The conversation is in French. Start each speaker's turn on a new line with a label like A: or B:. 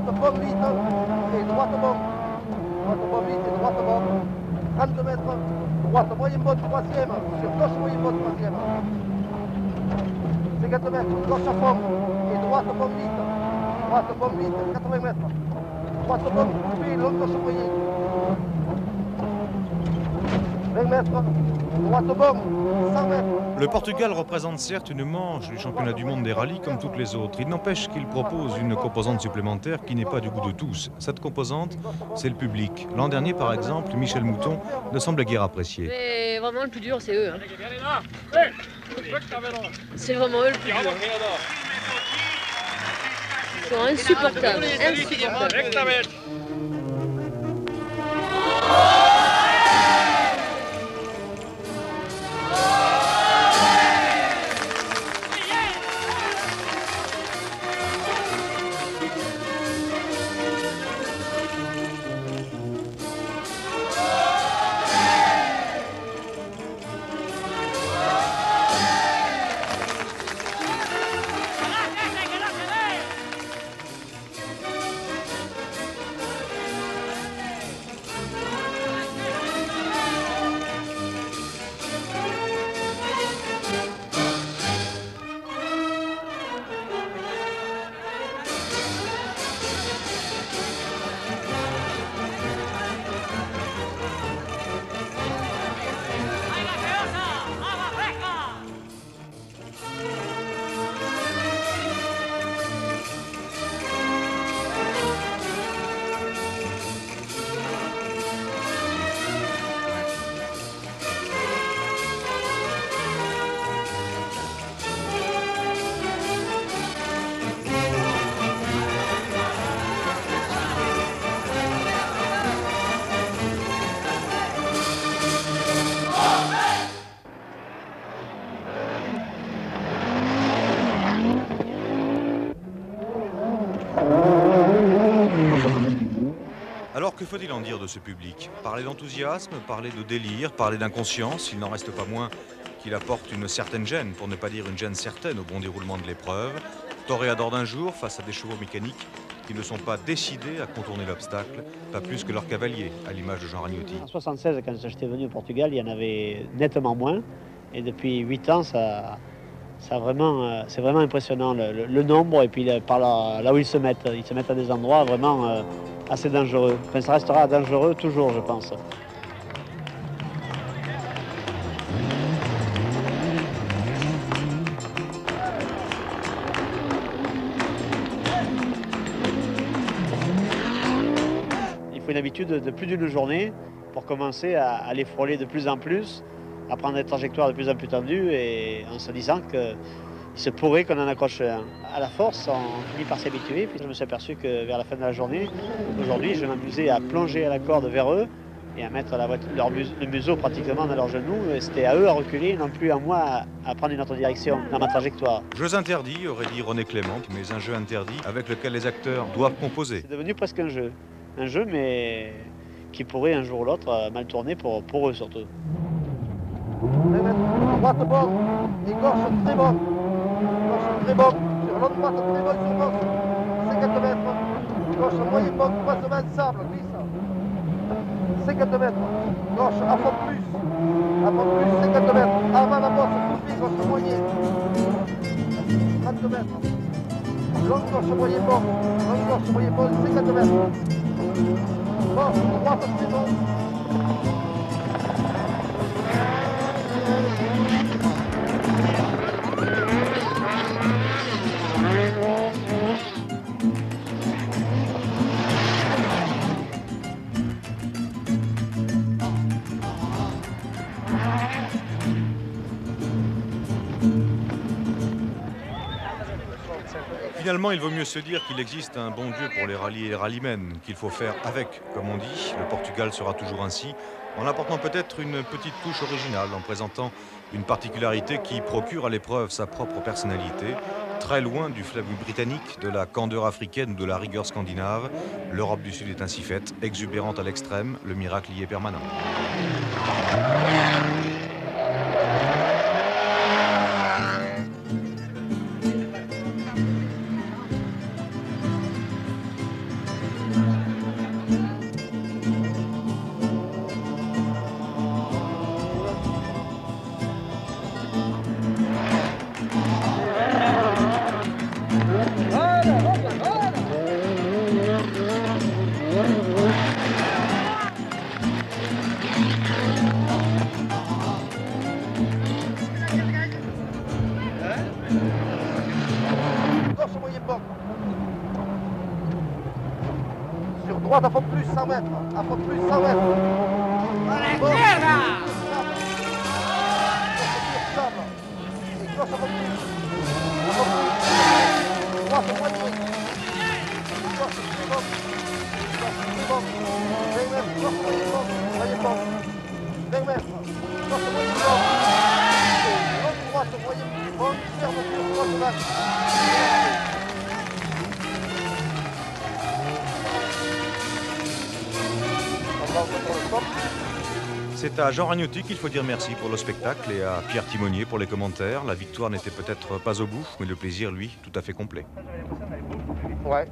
A: droite bon vite et droite bon. Droite bon vite et droite bon. 32 mètres, droite moyen bon troisième, sur gauche moyen bon troisième. 50 mètres, gauche à fond et droite bon vite. Droite bon vite, 80 mètres. Droite bon, puis long gauche moyen. 20 mètres, droite bon, 100 mètres.
B: Le Portugal représente certes une manche du championnat du monde des rallyes comme toutes les autres. Il n'empêche qu'il propose une composante supplémentaire qui n'est pas du goût de tous. Cette composante, c'est le public. L'an dernier, par exemple, Michel Mouton ne semble guère apprécié.
C: Mais vraiment, le plus dur, c'est eux. Hein. C'est vraiment eux le plus dur. Ils sont insupportables. Insupportables.
B: Alors que faut-il en dire de ce public? Parler d'enthousiasme, parler de délire, parler d'inconscience, il n'en reste pas moins qu'il apporte une certaine gêne, pour ne pas dire une gêne certaine au bon déroulement de l'épreuve. Toréador d'un jour face à des chevaux mécaniques qui ne sont pas décidés à contourner l'obstacle, pas plus que leurs cavaliers, à l'image de Jean Ragnotti.
D: En 1976, quand j'étais venu au Portugal, il y en avait nettement moins. Et depuis 8 ans, c'est vraiment impressionnant le nombre et puis par là où ils se mettent. Ils se mettent à des endroits vraiment assez dangereux. Enfin, ça restera dangereux toujours, je pense. Il faut une habitude de plus d'une journée pour commencer à les frôler de plus en plus, à prendre des trajectoires de plus en plus tendues et en se disant qu'il se pourrait qu'on en accroche un. À la force, on finit par s'habituer. Puis je me suis aperçu que vers la fin de la journée, aujourd'hui, je m'amusais à plonger à la corde vers eux et à mettre le museau pratiquement dans leurs genoux. C'était à eux à reculer, non plus à moi à prendre une autre direction dans ma trajectoire.
B: Jeux interdits, aurait dit René Clément, mais un jeu interdit avec lequel les acteurs doivent composer.
D: C'est devenu presque un jeu. Un jeu, mais qui pourrait un jour ou l'autre mal tourner pour eux surtout.
A: Droite bon et gauche très bon. Gauche très bon. Sur l'autre droite très bon sur gauche. 50 mètres. Gauche moyen bon, croisement de sable, glisse. 50 mètres. Gauche à fond plus. À fond plus, 50 mètres. Avant la bosse, poursuit, gauche moyen. 30 mètres. Long gauche moyen bon. Long gauche moyen bon, 50 mètres. Gauche, droite très bon.
B: Finalement, il vaut mieux se dire qu'il existe un bon Dieu pour les rallyes et les rallymen, qu'il faut faire avec, comme on dit. Le Portugal sera toujours ainsi, en apportant peut-être une petite touche originale, en présentant une particularité qui procure à l'épreuve sa propre personnalité. Très loin du fleuve britannique, de la candeur africaine ou de la rigueur scandinave, l'Europe du Sud est ainsi faite, exubérante à l'extrême, le miracle y est permanent.
A: Gauche moyen banc. Sur droite à fond plus 100 mètres. À fond plus 100 mètres. Gauche, sable. Et gauche à fond plus. À fond plus. Droite moyen. Gauche très bon. Gauche très bon. 20 mètres. Gauche moyen banc. Moyen banc. 20 mètres. Gauche moyen banc. Droite moyen banc. Fermeture. Gauche vache.
B: C'est à Jean Ragnotti qu'il faut dire merci pour le spectacle et à Pierre Timonier pour les commentaires. La victoire n'était peut-être pas au bout, mais le plaisir, lui, tout à fait complet.
A: Ouais.